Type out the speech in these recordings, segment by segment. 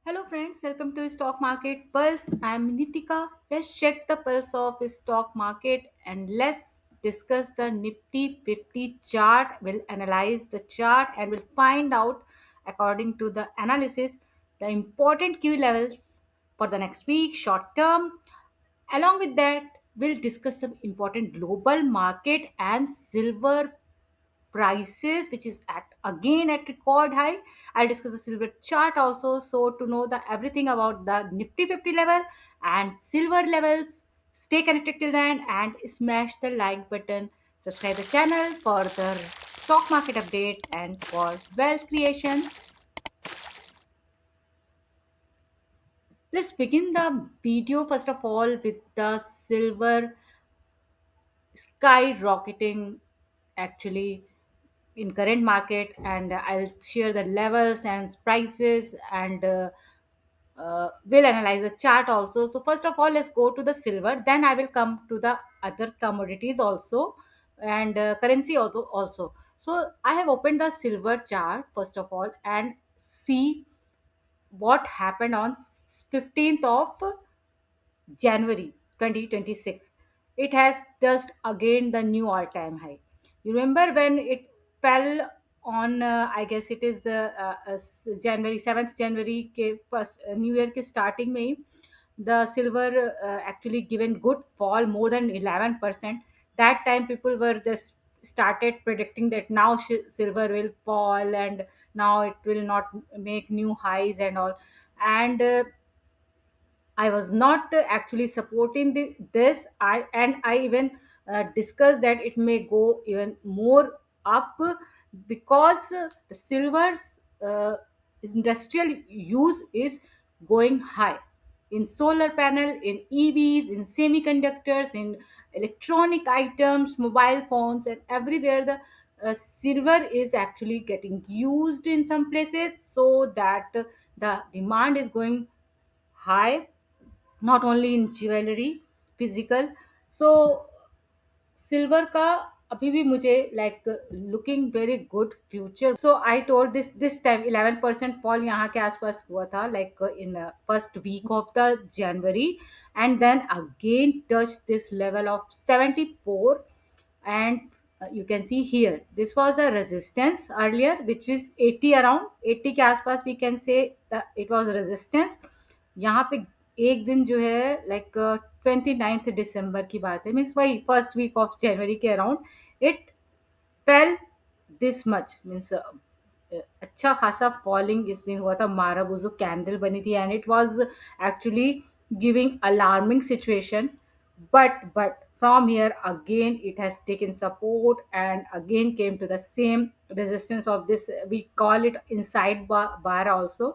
Hello friends, welcome to Stock Market Pulse. I'm Nitika. Let's check the pulse of stock market and let's discuss the Nifty 50 chart. We'll analyze the chart and we'll find out according to the analysis the important key levels for the next week, short term. Along with that, we'll discuss some important global market and silver prices which is at again at record high. I'll discuss the silver chart also, so to know the everything about the Nifty 50 level and silver levels, stay connected till then and smash the like button, subscribe the channel for the stock market update and for wealth creation. Let's begin the video first of all with the silver skyrocketing actually in current market, and I'll share the levels and prices and we'll analyze the chart also. So first of all, let's go to the silver, then I will come to the other commodities also and currency also. So I have opened the silver chart first of all and see what happened on 15th of January 2026. It has touched again the new all-time high. You remember when it fell on, I guess it is the January 7th January के first New Year के starting में ही the silver actually given good fall more than 11%. That time people were just started predicting that now silver will fall and now it will not make new highs and all. And I was not actually supporting this. I even discussed that it may go even more up because the silver's industrial use is going high in solar panel, in EVs, in semiconductors, in electronic items, mobile phones, and everywhere the silver is actually getting used in some places, so that the demand is going high, not only in jewellery physical. So silver का अभी भी मुझे like looking very good future. So I told this time 11% fall यहाँ के आसपास हुआ था like in first week of the January and then again touch this level of 74. And you can see here this was a resistance earlier which is 80, around 80 के आसपास we can say that it was resistance. यहाँ पे एक दिन जो है like 29 दिसंबर की बात है, मीन्स वही फर्स्ट वीक ऑफ जनवरी के around it fail this much, means अच्छा खासा फॉलिंग इस दिन हुआ था. माराबुजो कैंडल बनी थी and it was actually giving alarming situation. But from here again it has taken support and again came to the same resistance of this, we call it inside bar also.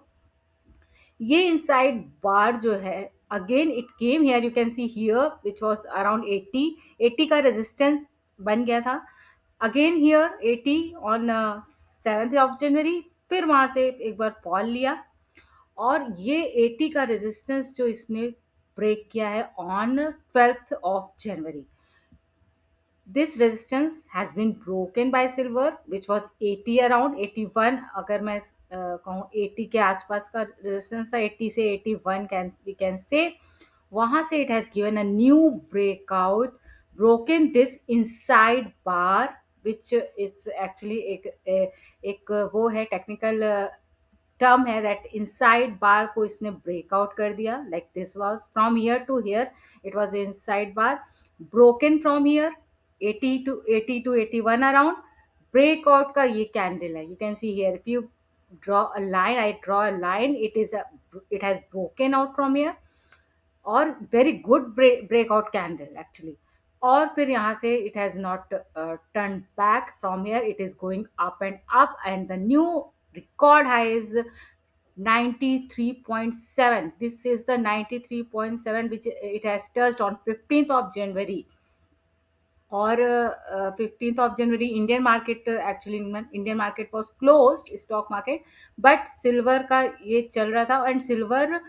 ये inside बार जो है again it came here, you can see here which was around 80. 80 का resistance बन गया था again here 80 on 7th of January. फिर वहां से एक बार फॉल लिया और ये 80 का रेजिस्टेंस जो इसने ब्रेक किया है on 12th of January. This resistance has been broken by silver which was 80, around 81. अगर मैं कहूँ 80 के आसपास का resistance था, 80 से 81 can we can say. वहाँ से it has given a new breakout, broken this inside bar which it's actually एक वो है टेक्निकल टर्म है दैट इनसाइड बार को इसने ब्रेकआउट कर दिया. Like this was from here to here, it was inside bar broken from here 80 to 81 around. Breakout का ये कैंडल है, you can see here if you draw a line, I draw a line, it has broken out from here और very good breakout candle actually. और फिर यहाँ से it has not turn back from here, it is going up and the new record high is 93.7. This is the 93.7 which it has touched on 15th of January. और 15th of January Indian market actually Indian market was closed stock market, but silver का ये चल रहा था and silver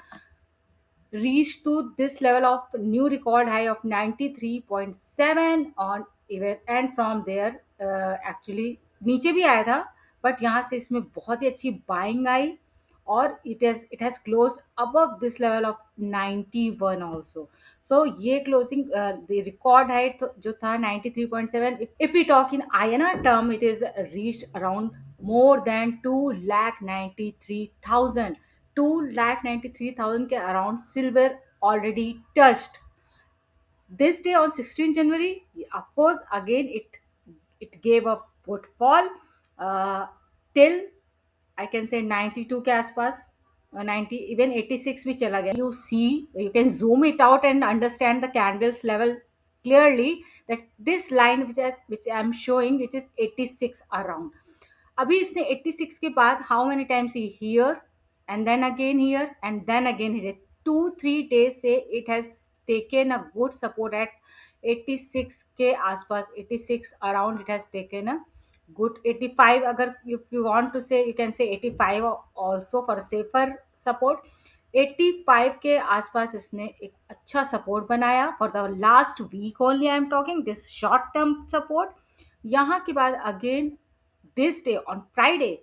reached to this level of new record high of 93.7 on even, and from there actually नीचे भी आया था but यहाँ से इसमें बहुत ही अच्छी बाइंग आई और it has closed above this level of 91 also. So ये closing the record height जो था 93.7. If we talk in INR term, it is reached around more than 2,93,000. 2,93,000 के around silver already touched. This day on 16 January, of course, again it gave a footfall uh, till I can say 92 के आसपास, 90 even 86 भी चला गया. You can zoom it out and understand the candles level clearly, that this line which I am showing, which is 86 around. अभी इसने 86 के बाद how many times he here and then again here and then again here, 2-3 days से it has taken a good support at 86 के आसपास, 86 around it has taken a good 85. अगर if you want to say, you can say 85 also for safer support. 85 के आसपास इसने एक अच्छा support बनाया for the last week only. I am talking this short term support. यहाँ के बाद again this day on Friday,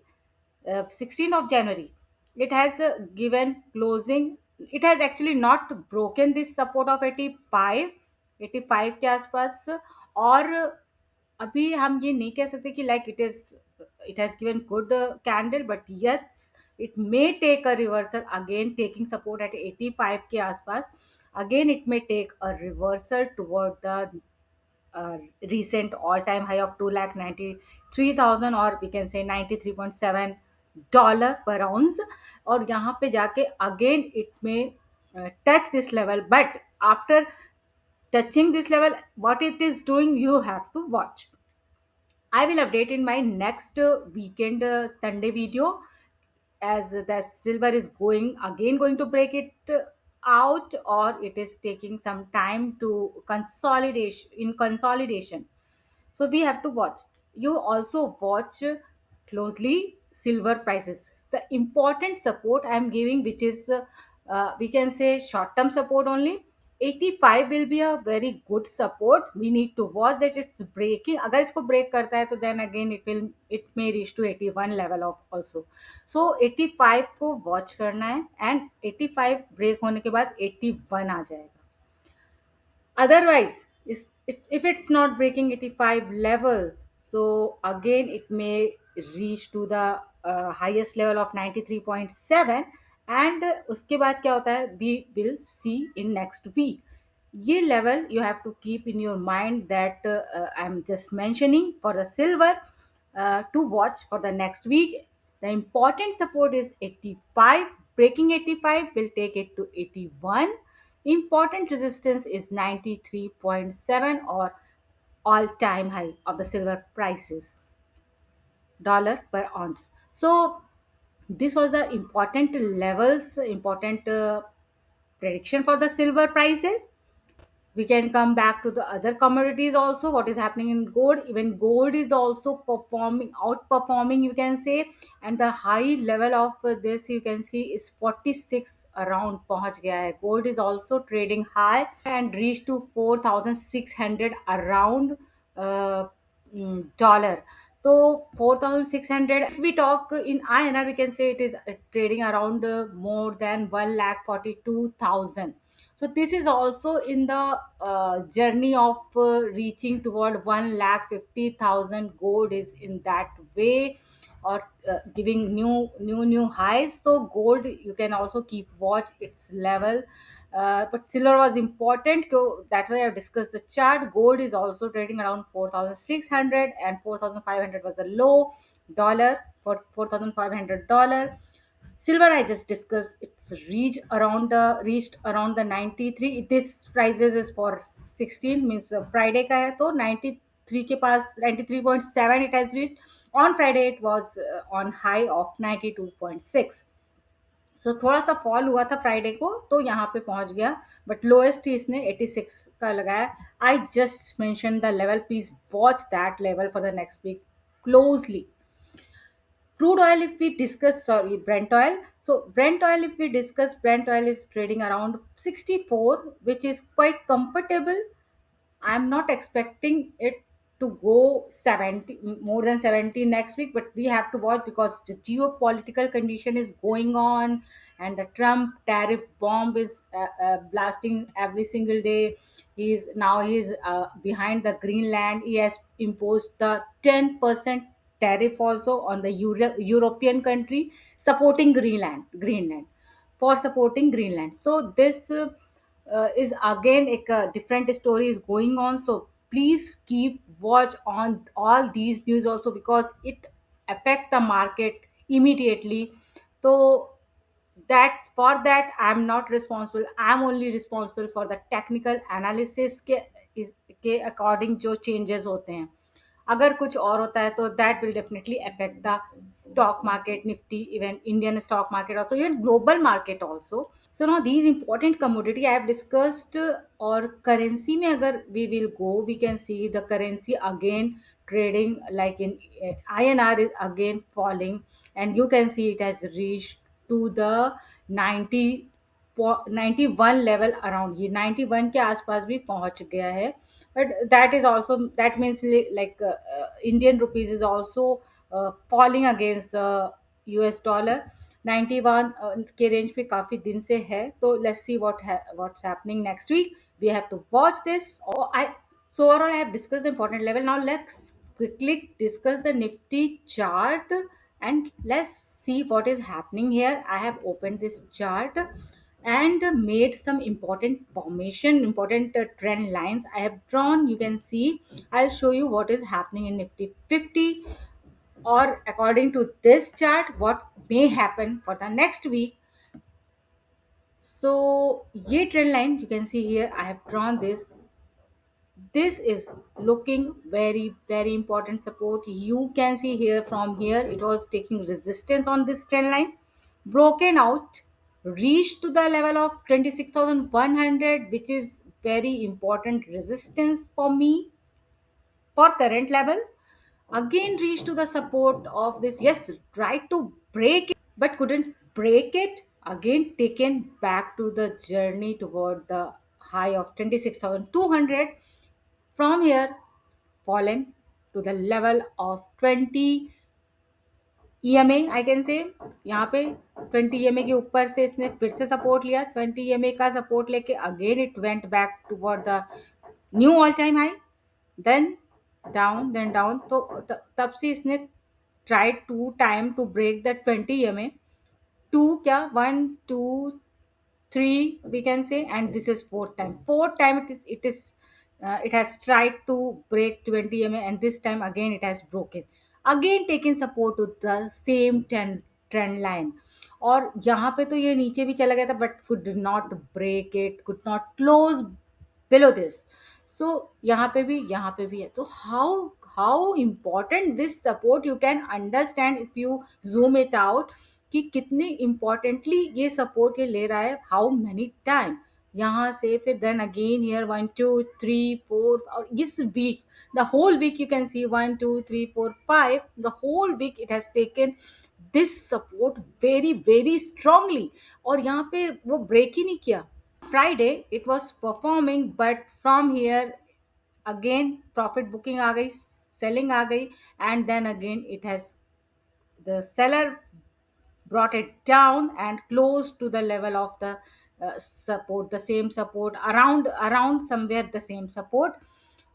16th of January, it has given closing. It has actually not broken this support of 85, 85 के आसपास. और अभी हम ये नहीं कह सकते कि like it has given good candle, but yes, it may take a reversal again, taking support at 85 के आसपास. Again it may take a reversal toward the uh, recent all-time high of 2,93,000, or we can say $93.7 per ounce. और यहाँ पे जाके again it may touch this level, but after touching this level, what it is doing, you have to watch. I will update in my next weekend Sunday video, as the silver is going to break it out, or it is taking some time to consolidation. So we have to watch. You also watch closely silver prices. The important support I am giving, which is we can say short term support only. 85 will be a very good support. We need to watch that it's breaking. अगर इसको break करता है तो then again it may reach to 81 level of also. So 85 को watch करना है, and 85 break होने के बाद 81 आ जाएगा. Otherwise, if it's not breaking 85 level, so again it may reach to the highest level of 93.7. And उसके बाद क्या होता है, we will see in next week. ये level you have to keep in your mind, that I'm just mentioning for the silver to watch for the next week. The important support is 85. Breaking 85 will take it to 81. Important resistance is 93.7, or all-time high of the silver prices, dollar per ounce. So this was the important levels, important prediction for the silver prices. We can come back to the other commodities also. What is happening in gold? Even gold is also outperforming, you can say. And the high level of this, you can see, is 46 around पहुंच गया है. Gold is also trading high and reached to 4,600 around uh, dollar. So 4,600, if we talk in INR, we can say it is trading around more than 1,42,000. So this is also in the journey of reaching toward 1,50,000. Gold is in that way, or giving new highs. So gold, you can also keep watch its level. But silver was important. That's why I discussed the chart. Gold is also trading around 4,600, and 4,500 was the low. Dollar for $4,500. Silver, I just discussed, it's reached around the 93. This prices is for 16, means Friday का है, तो 93 के पास 93.7 it has reached. On Friday it was on high of 92.6. सो थोड़ा सा fall हुआ था Friday को, तो यहाँ पे पहुंच गया, बट लोएस्ट ही इसने 86 का लगाया. I just mention the level, please watch that level for the next week closely. Crude oil, if we discuss, sorry, Brent oil. So Brent oil, if we discuss, Brent oil is trading around 64, which is quite comfortable. I'm not expecting it to go 70, more than 70 next week, but we have to watch because the geopolitical condition is going on, and the Trump tariff bomb is blasting every single day. He's behind the Greenland. He has imposed the 10% tariff also on the European country supporting Greenland, for supporting Greenland. So this is again a different story is going on. So please keep watch on all these news also, because it affect the market immediately. So that I'm not responsible. I'm only responsible for the technical analysis के इस के according जो changes होते हैं. अगर कुछ और होता है तो that will definitely affect the stock market, Nifty, even Indian stock market also, even global market also. So now these important commodity I have discussed, or currency में अगर we will go, we can see the currency again trading like in INR is again falling, and you can see it has reached to the 90 91 level around, ये 91 के आसपास भी पहुंच गया है. But that is also, that means like Indian rupees is also falling against US dollar. 91 के range पे काफी दिन से है. तो let's see what's happening next week. We have to watch this. I So overall, I have discussed the important level. Now let's quickly discuss the Nifty chart, and let's see what is happening here. I have opened this chart and made some important formation, important trend lines I have drawn. You can see. I'll show you what is happening in Nifty 50, or according to this chart, what may happen for the next week. So ये trend line you can see here, I have drawn this is looking very very important support. You can see here, from here it was taking resistance on this trend line, broken out, reached to the level of 26,100, which is very important resistance for me for current level. Again reached to the support of this, yes, tried to break it but couldn't break it. Again taken back to the journey toward the high of 26,200. From here fallen to the level of 20 EMA, I can say. यहाँ पे 20 EMA के ऊपर से इसने फिर से support लिया. 20 EMA का सपोर्ट लेके again it went back toward the new all time high, then down. तो तब से इसने tried to time to break the 20 EMA. टू क्या, 1 2 3 we can say, and this is fourth time it has tried to break 20 EMA, and this time again it has broken, again taking support to the same trend line. और यहाँ पे तो ये नीचे भी चला गया था, but could not break it, could not close below this. So यहाँ पे भी है. तो how important this support, you can understand if you zoom it out, कि कितने इम्पोर्टेंटली ये सपोर्ट ये ले रहा है, हाउ मेनी टाइम. यहाँ से फिर देन अगेन हियर 1 2 3 4, और इस week, the whole week you can see 1 2 3 4 5, the whole week it has taken this support very very strongly, और यहाँ पे वो ब्रेक ही नहीं किया. Friday it was performing, but from here again profit booking आ गई, selling आ गई, and then again it has, the seller brought it down and close to the level of the support, the same support, around somewhere the same support.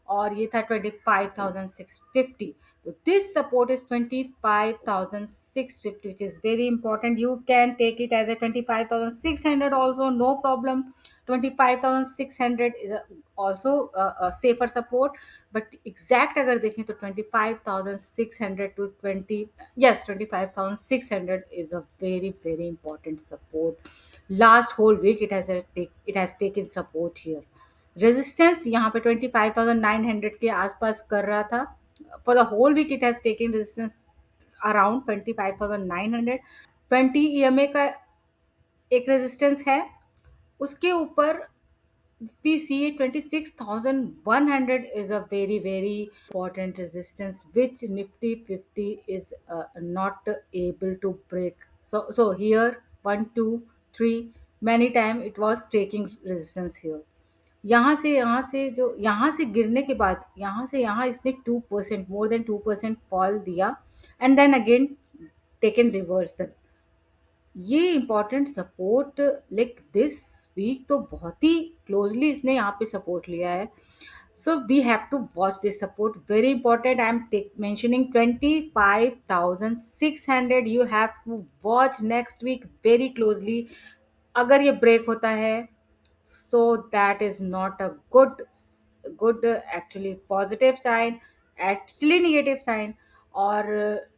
और ये था 25,650. तो this support is 25,650, which is very important. You can take it as a 25,600 also, no problem. 25,600 is also a safer support. But exact अगर देखें तो 25,600 to 20, yes, 25,600 is a very very important support. Last whole week it has taken support here. Resistance यहाँ पे 25,900 के आसपास कर रहा था. For the whole week it has taken resistance around 25,900. 20 EMA का एक रेजिस्टेंस है, उसके ऊपर we see 26,100 is a very very important resistance, which Nifty 50 is not able to break. So here 1 2 3, many time it was taking resistance here. यहाँ से गिरने के बाद यहाँ से यहाँ इसने 2%, मोर देन 2% फॉल दिया, and then again taken reversal. ये important support, like this week तो बहुत ही क्लोजली इसने यहाँ पे सपोर्ट लिया है। So we have to watch this support. Very important. I'm mentioning 25,600. You have to watch next week very closely. अगर ये ब्रेक होता है, so that is not a good actually positive sign, actually negative sign। और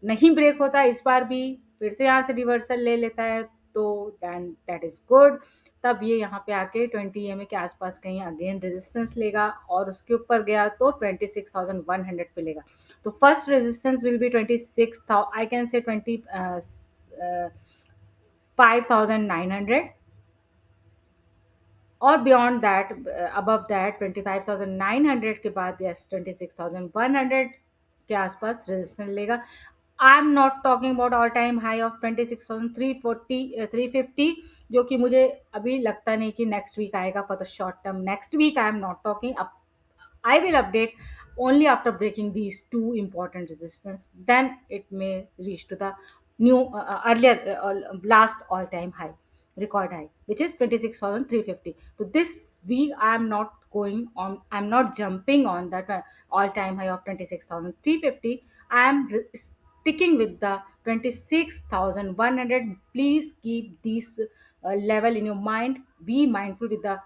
नहीं break होता इस बार भी, फिर से यहाँ से रिवर्सल ले लेता है, तो देन दैट इज गुड। तब ये यहाँ पे आके 20 EMA के आसपास कहीं अगेन रेजिस्टेंस लेगा, और उसके ऊपर गया तो 26,100 पे लेगा। तो first resistance will be 26, I can say 25,900, और बियॉन्ड दैट, अबव दैट 25,900 के बाद यस 26,100 के आसपास रेजिस्टेंस लेगा। I am not talking about all time high of 26,340 350, जो कि मुझे अभी लगता नहीं कि नेक्स्ट वीक आएगा for the short term. Next week I am not talking. I will update only after breaking these two important resistance. Then it may reach to the new earlier last all-time high, record high, which is 26,350. So this week I am not going on. I'm not jumping on that all-time high of 26,350. I am sticking with the 26,100. Please keep this level in your mind. Be mindful with the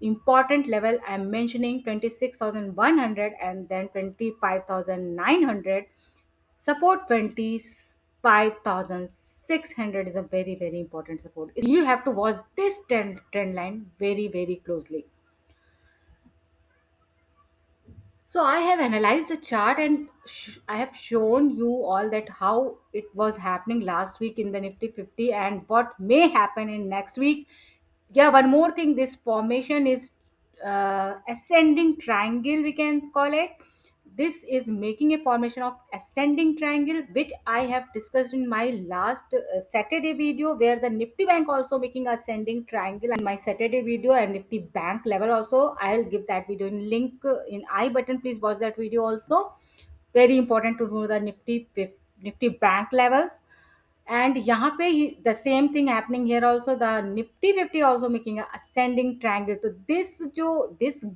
important level. I'm mentioning 26,100 and then 25,900. Support 25,600 is a very, very important support. You have to watch this trend line very, very closely. So I have analyzed the chart, and I have shown you all that how it was happening last week in the Nifty 50 and what may happen in next week. Yeah, one more thing, this formation is ascending triangle, we can call it. This is making a formation of ascending triangle, which I have discussed in my last Saturday video, where the Nifty Bank also making ascending triangle in my Saturday video, and Nifty Bank level also. I'll give that video in link in I button. Please watch that video also. Very important to know the Nifty Bank levels. And यहाँ पे the same thing happening here also, the Nifty 50 also making a ascending triangle. So this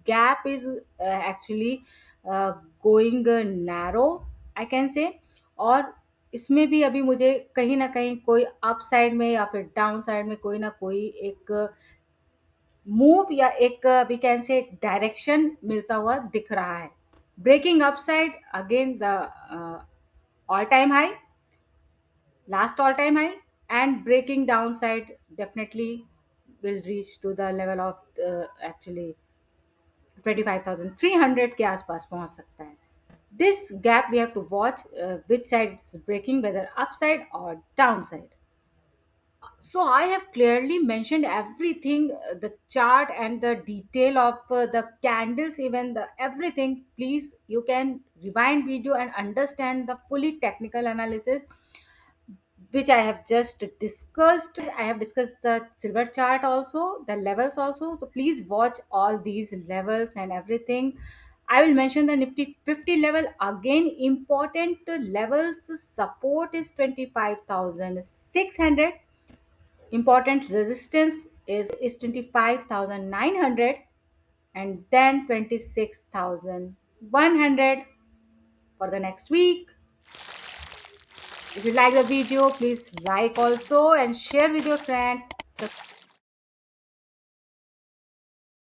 gap is actually uh, going narrow, I can say। और इसमें भी अभी मुझे कहीं ना कहीं कोई अप साइड में या फिर डाउन साइड में कोई ना कोई एक मूव या एक वी कैन से डायरेक्शन मिलता हुआ दिख रहा है। Breaking up side again the all time high, last all time high, and breaking downside definitely will reach to the level of actually 25,300 के आसपास पहुंच सकता है। This gap we have to watch which side is breaking, whether upside or downside. So I have clearly mentioned everything, the chart and the detail of the candles, even the everything. Please, you can rewind video and understand the fully technical analysis which I have just discussed. I have discussed the silver chart also, the levels also. So please watch all these levels and everything. I will mention the Nifty 50 level again. Important levels support is 25,600. Important resistance is 25,900, and then 26,100 for the next week. If you like the video, please like also and share with your friends.